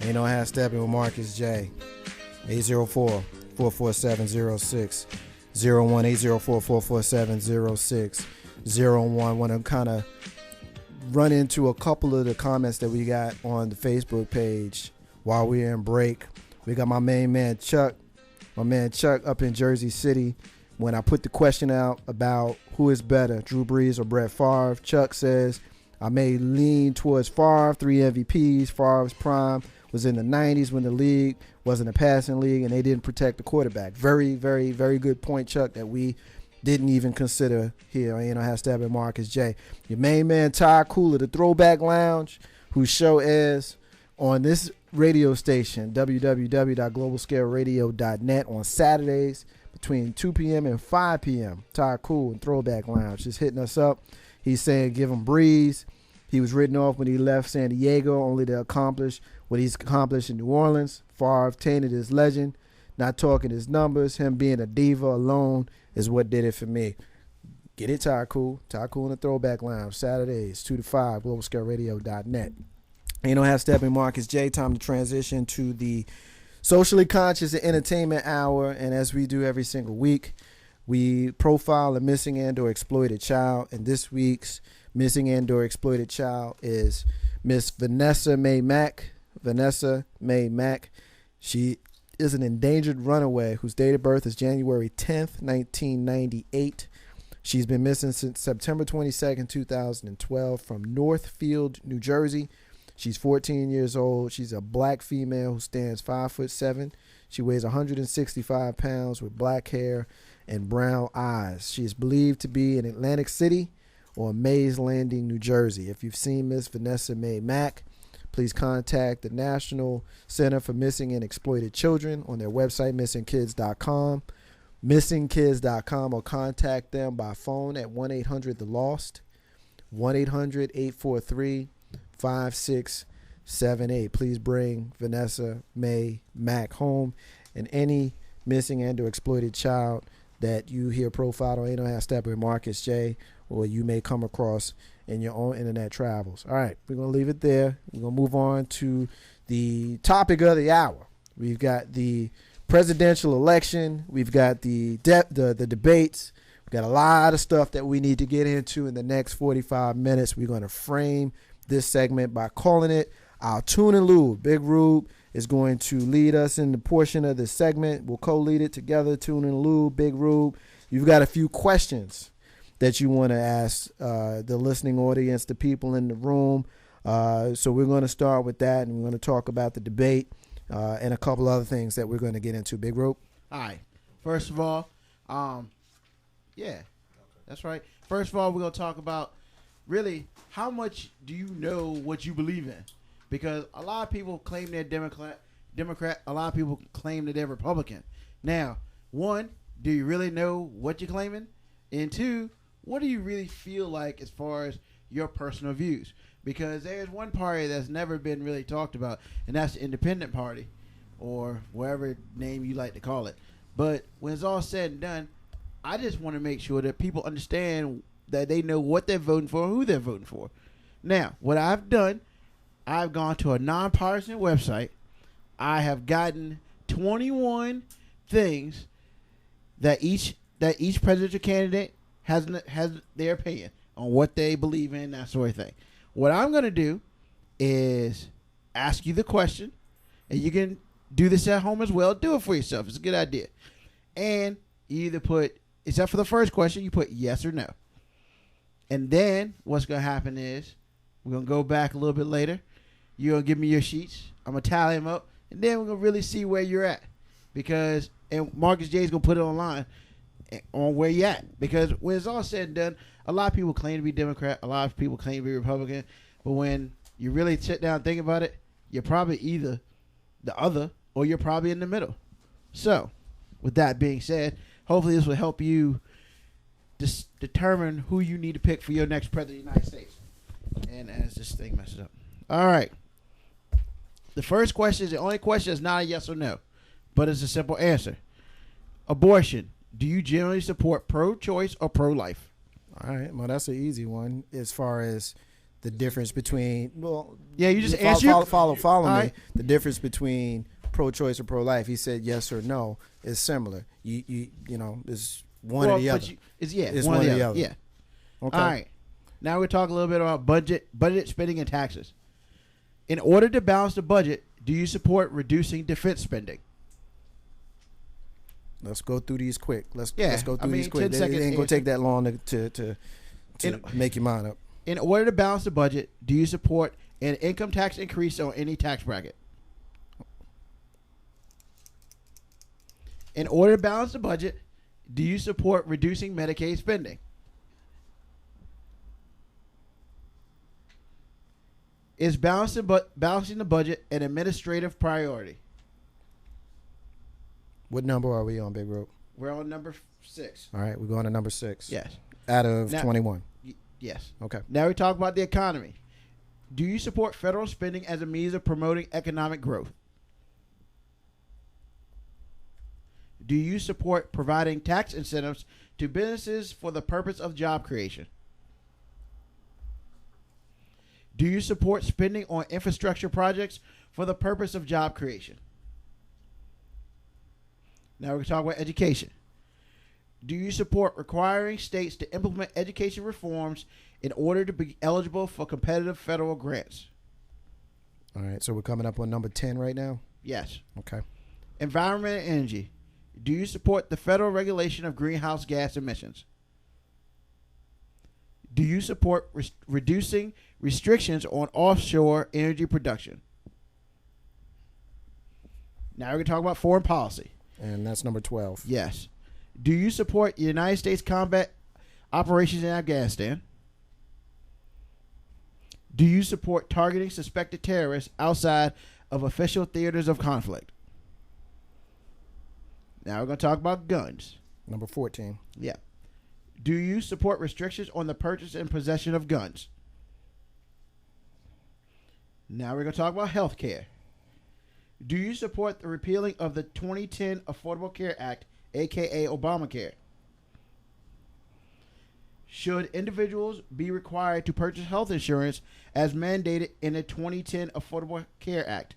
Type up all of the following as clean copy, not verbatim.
Ain't no half stepping with Marcus J. 804-447-0601. 804-447-0601. Want to kind of run into a couple of the comments that we got on the Facebook page while we're in break. We got my man Chuck up in Jersey City. When I put the question out about who is better, Drew Brees or Brett Favre, Chuck says, I may lean towards Favre, 3 MVPs. Favre's prime was in the 90s when the league wasn't a passing league and they didn't protect the quarterback. Very, very, very good point, Chuck, that we didn't even consider here. You know, hashtag Marcus J. Your main man, Ty Cooler, the Throwback Lounge, whose show airs on this radio station, www.globalscaleradio.net, on Saturdays between 2 p.m. and 5 p.m. Ty Cool and Throwback Lounge just hitting us up. He's saying give him Breeze. He was written off when he left San Diego, only to accomplish what he's accomplished in New Orleans. Favre tainted his legend, not talking his numbers. Him being a diva alone is what did it for me. Get it, Ty Cool. Ty Cool in the Throwback Lounge, Saturdays, 2 to 5, globalscaleradio.net. You know, have Steppin Marcus J. Time to transition to the Socially Conscious and Entertainment Hour. And as we do every single week, we profile a missing and or exploited child. And this week's missing and or exploited child is Miss Vanessa Mae Mack. Vanessa Mae Mack. She is an endangered runaway whose date of birth is January 10th, 1998. She's been missing since September 22nd, 2012 from Northfield, New Jersey. She's 14 years old. She's a black female who stands 5'7". She weighs 165 pounds with black hair and brown eyes. She is believed to be in Atlantic City or Mays Landing, New Jersey. If you've seen Miss Vanessa Mae Mack, please contact the National Center for Missing and Exploited Children on their website, missingkids.com, missingkids.com, or contact them by phone at 1-800-THE-LOST, 1-800-843-5678. Please bring Vanessa Mae Mack home, and any missing and or exploited child that you hear profiled on Ain't No Half Step with Marcus J, or you may come across in your own internet travels. All right, we're going to leave it there. We're going to move on to the topic of the hour. We've got the presidential election. We've got the debates. We've got a lot of stuff that we need to get into in the next 45 minutes. We're going to frame this segment by calling it our Tune and Lube. Big Rube is going to lead us in the portion of this segment. We'll co-lead it together, Tune and Lube, Big Rube. You've got a few questions that you want to ask the listening audience, the people in the room. So we're going to start with that, and we're going to talk about the debate and a couple other things that we're going to get into. Big Rope. All right. First of all, that's right. First of all, we're going to talk about really how much do you know what you believe in? Because a lot of people claim they're Democrat. A lot of people claim that they're Republican. Now, one, do you really know what you're claiming? And two, what do you really feel like as far as your personal views? Because there's one party that's never been really talked about, and that's the Independent Party, or whatever name you like to call it. But when it's all said and done, I just want to make sure that people understand that they know what they're voting for and who they're voting for. Now, what I've done, I've gone to a nonpartisan website. I have gotten 21 things that each presidential candidate has their opinion on what they believe in, that sort of thing. What I'm going to do is ask you the question, and you can do this at home as well. Do it for yourself. It's a good idea. And you either put, except for the first question, you put yes or no. And then what's going to happen is we're going to go back a little bit later. You're going to give me your sheets. I'm going to tally them up, and then we're going to really see where you're at. Because, and Marcus J is going to put it online on where you at, because when it's all said and done, a lot of people claim to be Democrat, a lot of people claim to be Republican, but when you really sit down and think about it, you're probably either the other or you're probably in the middle. So, with that being said, hopefully this will help you determine who you need to pick for your next president of the United States. And as this thing messes up. All right. The first question is the only question that's not a yes or no, but it's a simple answer. Abortion. Do you generally support pro-choice or pro-life? All right. Well, that's an easy one as far as the difference between Yeah, you just answer. Follow me. Right. The difference between pro-choice or pro-life. He said yes or no is similar. You know, it's one or the other. It's one or the other. Yeah. Okay. All right. Now we talk a little bit about budget spending, and taxes. In order to balance the budget, do you support reducing defense spending? Let's go through these quick. Let's go through these 10 quick. It seconds ain't gonna answer. take that long to make your mind up. In order to balance the budget, do you support an income tax increase on any tax bracket? In order to balance the budget, do you support reducing Medicaid spending? Is balancing the budget an administrative priority? What number are we on, Big Rope? We're on number 6. All right, we're going to number 6. Yes. Out of Now- 21. Yes. Okay. Now we talk about the economy. Do you support federal spending as a means of promoting economic growth? Do you support providing tax incentives to businesses for the purpose of job creation? Do you support spending on infrastructure projects for the purpose of job creation? Now we're going to talk about education. Do you support requiring states to implement education reforms in order to be eligible for competitive federal grants? All right, so we're coming up on number 10 right now? Yes. Okay. Environment and energy. Do you support the federal regulation of greenhouse gas emissions? Do you support reducing restrictions on offshore energy production? Now we're going to talk about foreign policy. And that's number 12. Yes. Do you support United States combat operations in Afghanistan? Do you support targeting suspected terrorists outside of official theaters of conflict? Now we're going to talk about guns. Number 14. Yeah. Do you support restrictions on the purchase and possession of guns? Now we're going to talk about health care. Do you support the repealing of the 2010 Affordable Care Act, a.k.a. Obamacare? Should individuals be required to purchase health insurance as mandated in the 2010 Affordable Care Act?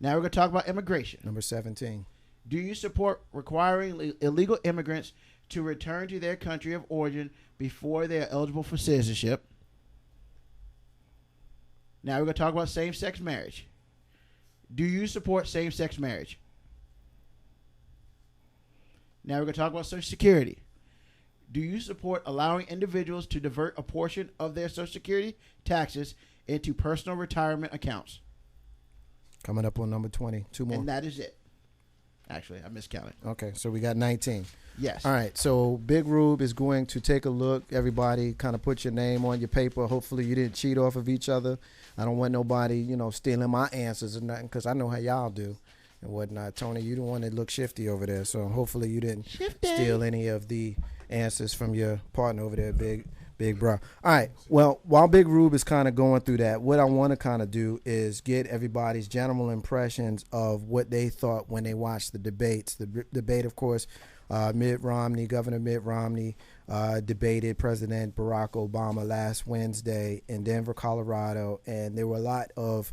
Now we're going to talk about immigration. Number 17. Do you support requiring illegal immigrants to return to their country of origin before they are eligible for citizenship? Now we're going to talk about same-sex marriage. Do you support same-sex marriage? Now we're going to talk about Social Security. Do you support allowing individuals to divert a portion of their Social Security taxes into personal retirement accounts? Coming up on number 20. 2 more. And that is it. Actually, I miscounted. Okay, so we got 19. Yes. All right, so Big Rube is going to take a look. Everybody kind of put your name on your paper. Hopefully you didn't cheat off of each other. I don't want nobody, stealing my answers or nothing, because I know how y'all do and whatnot. Tony, you the one that looked shifty over there, so hopefully you didn't steal any of the answers from your partner over there, Big Bro. All right, well, while Big Rube is kind of going through that, what I want to kind of do is get everybody's general impressions of what they thought when they watched the debates. The debate, of course, Governor Mitt Romney debated President Barack Obama last Wednesday in Denver, Colorado, and there were a lot of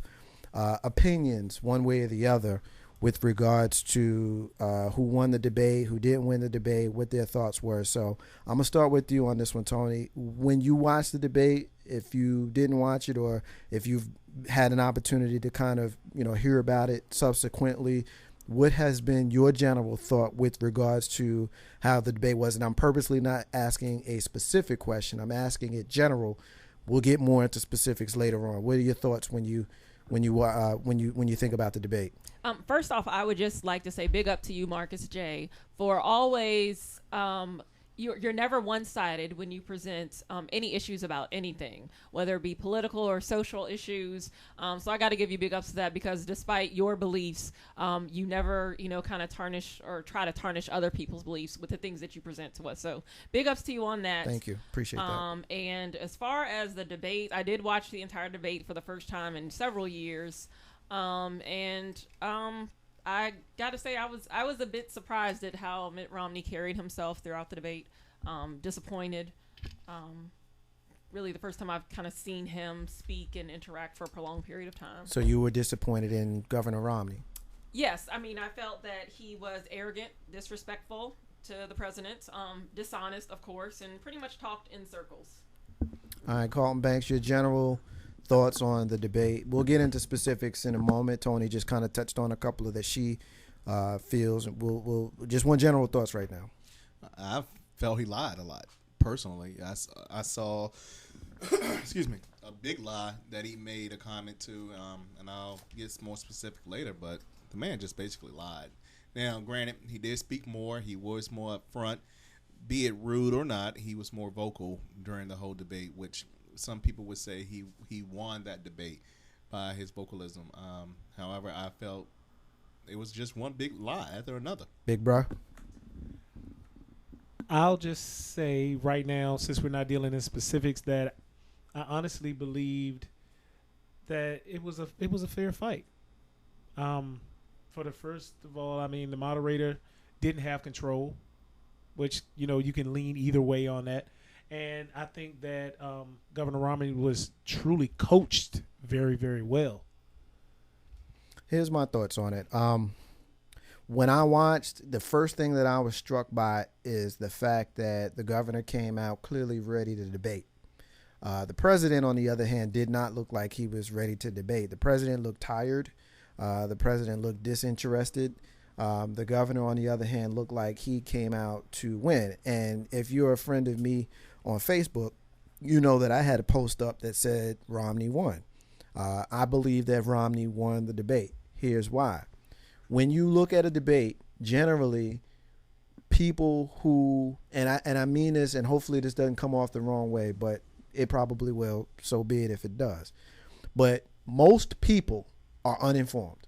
opinions one way or the other with regards to who won the debate, who didn't win the debate, what their thoughts were. So I'm going to start with you on this one, Tony. When you watched the debate, if you didn't watch it or if you've had an opportunity to kind of, hear about it subsequently, what has been your general thought with regards to how the debate was? And I'm purposely not asking a specific question. I'm asking it general. We'll get more into specifics later on. What are your thoughts when you think about the debate? First off, I would just like to say big up to you, Marcus J, for always you're never one-sided when you present any issues about anything, whether it be political or social issues. So I got to give you big ups to that, because despite your beliefs, you never, kind of tarnish or try to tarnish other people's beliefs with the things that you present to us. So big ups to you on that. Thank you. Appreciate that. And as far as the debate, I did watch the entire debate for the first time in several years. I got to say, I was a bit surprised at how Mitt Romney carried himself throughout the debate. Disappointed. Really the first time I've kind of seen him speak and interact for a prolonged period of time. So you were disappointed in Governor Romney? Yes, I mean, I felt that he was arrogant, disrespectful to the president, dishonest, of course, and pretty much talked in circles. All right, Carlton Banks, your general thoughts on the debate. We'll get into specifics in a moment. Tony just kind of touched on a couple of that she feels. We'll just one general thoughts right now. I felt he lied a lot. Personally, I saw, excuse me, a big lie that he made a comment to, and I'll get more specific later, but the man just basically lied. Now, granted, he did speak more. He was more upfront. Be it rude or not, he was more vocal during the whole debate, which some people would say he won that debate by his vocalism. However, I felt it was just one big lie after another. Big bro. I'll just say right now, since we're not dealing in specifics, that I honestly believed that it was a fair fight. For the first of all, I mean, the moderator didn't have control, which, you can lean either way on that. And I think that Governor Romney was truly coached very, very well. Here's my thoughts on it. When I watched, the first thing that I was struck by is the fact that the governor came out clearly ready to debate. The president, on the other hand, did not look like he was ready to debate. The president looked tired. The president looked disinterested. The governor, on the other hand, looked like he came out to win. And if you're a friend of me on Facebook, you know that I had a post up that said Romney won. I believe that Romney won the debate. Here's why. When you look at a debate, generally, people who, and I mean this, and hopefully this doesn't come off the wrong way, but it probably will, so be it if it does. But most people are uninformed.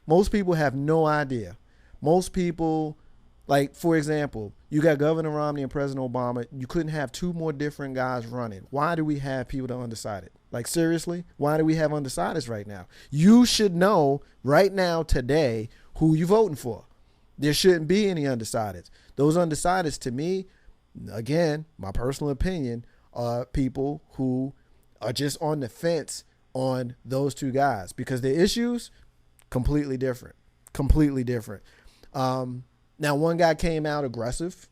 Most people have no idea. Most people, like, for example, you got Governor Romney and President Obama. You couldn't have two more different guys running. Why do we have people that are undecided? Like, seriously, why do we have undecideds right now? You should know right now, today, who you voting for. There shouldn't be any undecideds. Those undecideds, to me, again, my personal opinion, are people who are just on the fence on those two guys because the issues completely different. Now, one guy came out aggressive,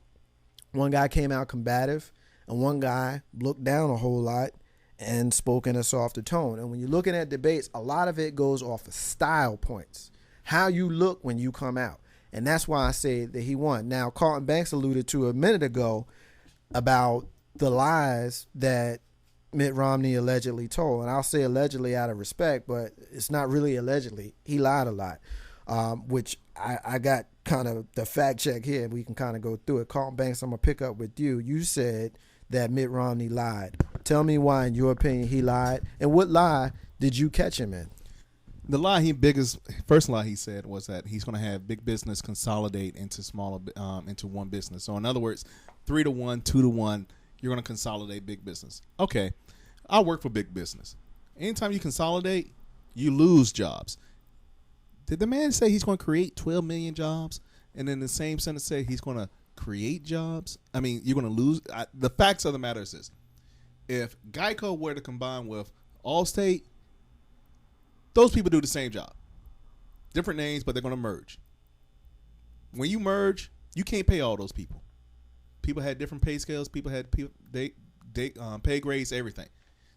one guy came out combative, and one guy looked down a whole lot and spoke in a softer tone. And when you're looking at debates, a lot of it goes off of style points, how you look when you come out. And that's why I say that he won. Now, Carlton Banks alluded to a minute ago about the lies that Mitt Romney allegedly told. And I'll say allegedly out of respect, but it's not really allegedly. He lied a lot, which I got kind of the fact check here. We can kind of go through it. Carlton Banks, I'm going to pick up with you. You said that Mitt Romney lied. Tell me why, in your opinion, he lied. And what lie did you catch him in? The first lie he said was that he's going to have big business consolidate into into one business. So in other words, 3-1, 2-1, you're going to consolidate big business. Okay, I work for big business. Anytime you consolidate, you lose jobs. Did the man say he's going to create 12 million jobs? And then the same sentence say he's going to create jobs? I mean, you're going to lose. The facts of the matter is this. If Geico were to combine with Allstate, those people do the same job. Different names, but they're going to merge. When you merge, you can't pay all those people. People had different pay scales. People had pay grades, everything.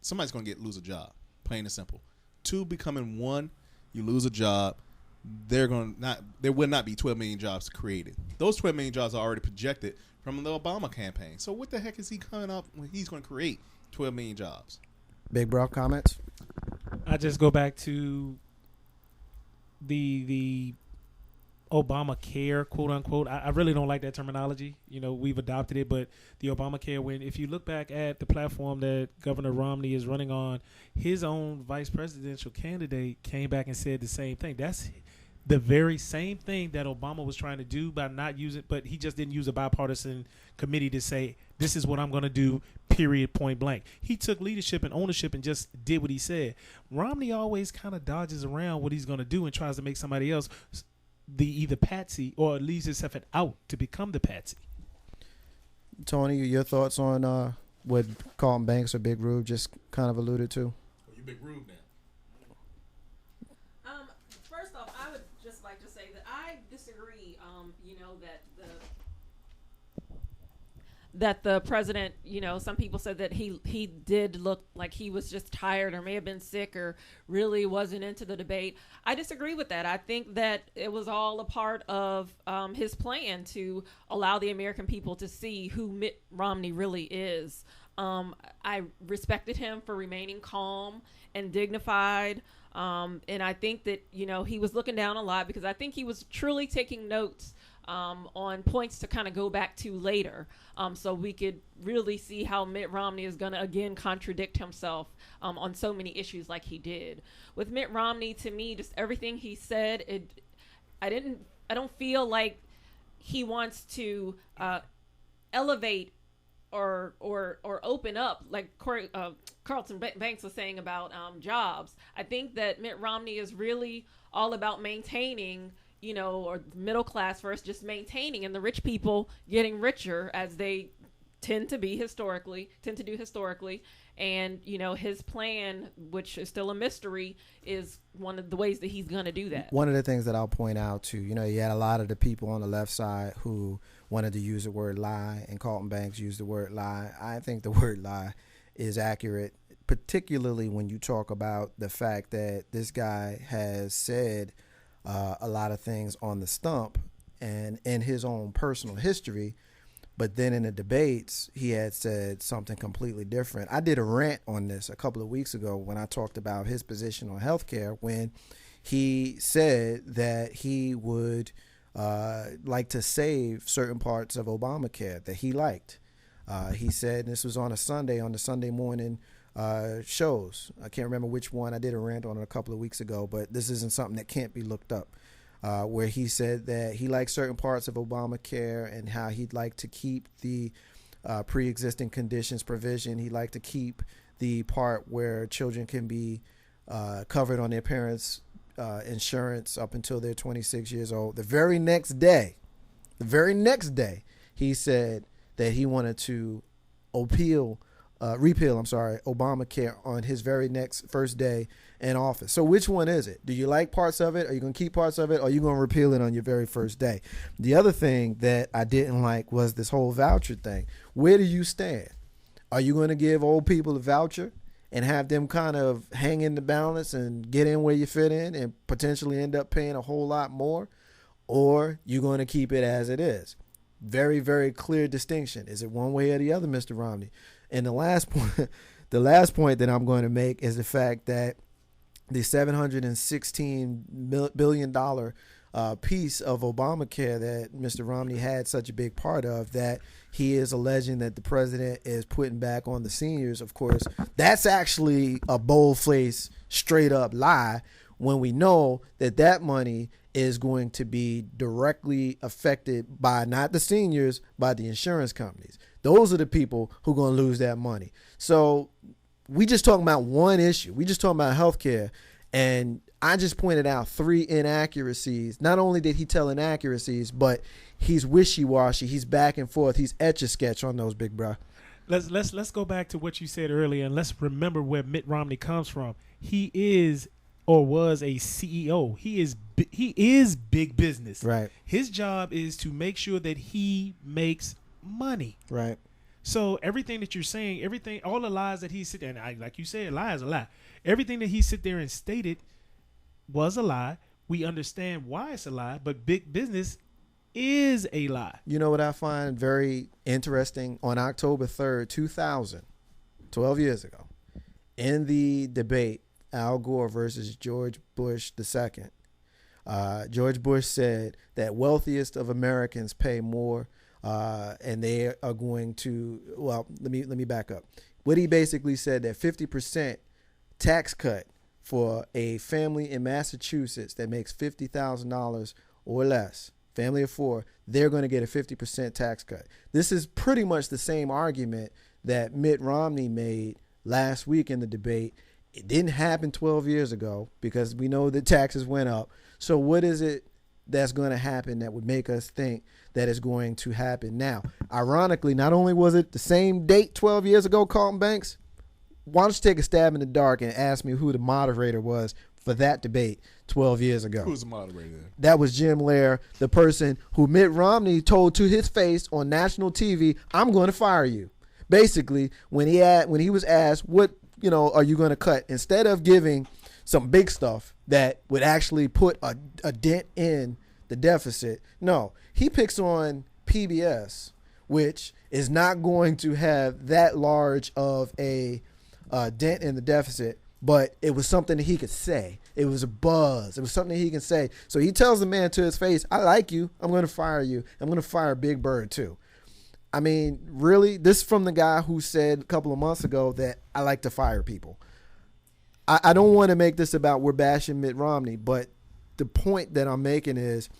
Somebody's going to lose a job, plain and simple. Two becoming one, you lose a job. There will not be 12 million jobs created. Those 12 million jobs are already projected from the Obama campaign. So what the heck is he coming up when he's going to create 12 million jobs? Big bro, comments? I just go back to the Obamacare, quote unquote. I really don't like that terminology. We've adopted it, but the Obamacare, if you look back at the platform that Governor Romney is running on, his own vice presidential candidate came back and said the same thing. That's the very same thing that Obama was trying to do by not using, but he just didn't use a bipartisan committee to say, this is what I'm going to do, period, point blank. He took leadership and ownership and just did what he said. Romney always kind of dodges around what he's going to do and tries to make somebody else the either patsy or leaves himself an out to become the patsy. Tony, your thoughts on what Carlton Banks or Big Rube just kind of alluded to? You Big Rube now. First off, I would just like to say that I disagree. That the president, some people said that he did look like he was just tired or may have been sick or really wasn't into the debate. I disagree with that. I think that it was all a part of his plan to allow the American people to see who Mitt Romney really is. I respected him for remaining calm and dignified. And I think that, he was looking down a lot because I think he was truly taking notes on points to kind of go back to later, so we could really see how Mitt Romney is going to again contradict himself on so many issues like he did. With Mitt Romney, to me, just everything he said, I don't feel like he wants to elevate or open up like Carlton Banks was saying about jobs. I think that Mitt Romney is really all about maintaining, or middle class first, just maintaining, and the rich people getting richer as they tend to do historically. And, his plan, which is still a mystery, is one of the ways that he's going to do that. One of the things that I'll point out too, you had a lot of the people on the left side who wanted to use the word lie, and Carlton Banks used the word lie. I think the word lie is accurate, particularly when you talk about the fact that this guy has said a lot of things on the stump and in his own personal history, but then in the debates he had said something completely different. I did a rant on this a couple of weeks ago when I talked about his position on healthcare, when he said that he would like to save certain parts of Obamacare that he liked. He said, and this was on the Sunday morning shows. I can't remember which one. I did a rant on it a couple of weeks ago, but this isn't something that can't be looked up, where he said that he likes certain parts of Obamacare and how he'd like to keep the pre-existing conditions provision. He'd like to keep the part where children can be covered on their parents' insurance up until they're 26 years old. The very next day, he said that he wanted to repeal Obamacare on his very first day in office. So which one is it? Do you like parts of it? Are you going to keep parts of it? Or are you going to repeal it on your very first day? The other thing that I didn't like was this whole voucher thing. Where do you stand? Are you going to give old people a voucher and have them kind of hang in the balance and get in where you fit in and potentially end up paying a whole lot more? Or you going to keep it as it is? Very, very clear distinction. Is it one way or the other, Mr. Romney? And the last point that I'm going to make is the fact that the $716 billion piece of Obamacare that Mr. Romney had such a big part of, that he is alleging that the president is putting back on the seniors. Of course, that's actually a bold-faced, straight-up lie, when we know that money is going to be directly affected by not the seniors, by the insurance companies. Those are the people who are going to lose that money. So we just talking about one issue. We just talking about healthcare. And I just pointed out 3 inaccuracies. Not only did he tell inaccuracies, but he's wishy-washy. He's back and forth. He's etch-a-sketch on those, big bro. Let's go back to what you said earlier, and let's remember where Mitt Romney comes from. He is or was a CEO. He is big business. Right. His job is to make sure that he makes money. Right. So everything that you're saying, all the lies that he sit there, and like you said, lie is a lie. Everything that he sit there and stated was a lie. We understand why it's a lie, but big business is a lie. You know what I find very interesting? On October 3rd, 2000, 12 years ago, in the debate, Al Gore versus George Bush II, George Bush said that wealthiest of Americans pay more, and they are going to, well, let me back up. What he basically said, that 50% tax cut for a family in Massachusetts that makes $50,000 or less, family of 4, they're going to get a 50% tax cut. This is pretty much the same argument that Mitt Romney made last week in the debate. It didn't happen 12 years ago because we know that taxes went up. So what is it that's going to happen that would make us think that it's going to happen now. Ironically, not only was it the same date 12 years ago, Carlton Banks, why don't you take a stab in the dark and ask me who the moderator was for that debate 12 years ago? Who's the moderator? That was Jim Lair, the person who Mitt Romney told to his face on national TV, "I'm going to fire you." Basically, when he was asked, "What are you going to cut?" Instead of giving some big stuff that would actually put a dent in the deficit, no, he picks on PBS, which is not going to have that large of a dent in the deficit, but it was something that he could say. It was a buzz. It was something he can say. So he tells the man to his face, "I like you. I'm going to fire you. I'm going to fire Big Bird too." I mean, really, this is from the guy who said a couple of months ago that I like to fire people. I don't want to make this about we're bashing Mitt Romney, but the point that I'm making is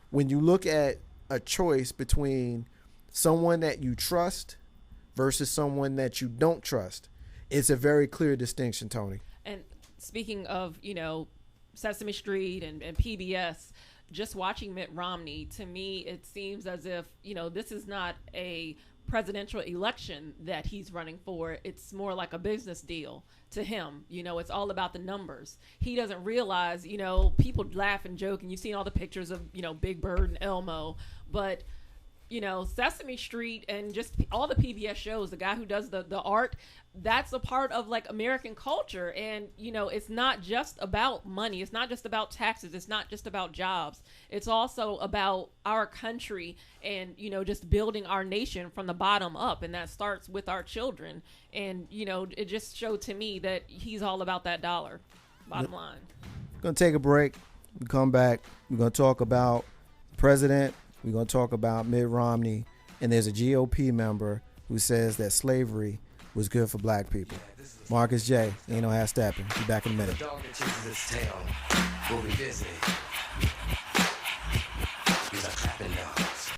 when you look at a choice between someone that you trust versus someone that you don't trust, it's a very clear distinction, Tony. And speaking of, Sesame Street and PBS, just watching Mitt Romney, to me, it seems as if, this is not a presidential election that he's running for. It's more like a business deal to him. It's all about the numbers. He doesn't realize, people laugh and joke, and you've seen all the pictures of, Big Bird and Elmo, but Sesame Street and just all the PBS shows, the guy who does the art, that's a part of like American culture. And, it's not just about money. It's not just about taxes. It's not just about jobs. It's also about our country and, just building our nation from the bottom up. And that starts with our children. And, it just showed to me that he's all about that dollar, bottom line. Going to take a break. We come back. We're going to talk about the president. We're going to talk about Mitt Romney, and there's a GOP member who says that slavery was good for black people. Marcus J. Ain't no half stepping. Be back in a minute. The dog that chases its tail will be busy.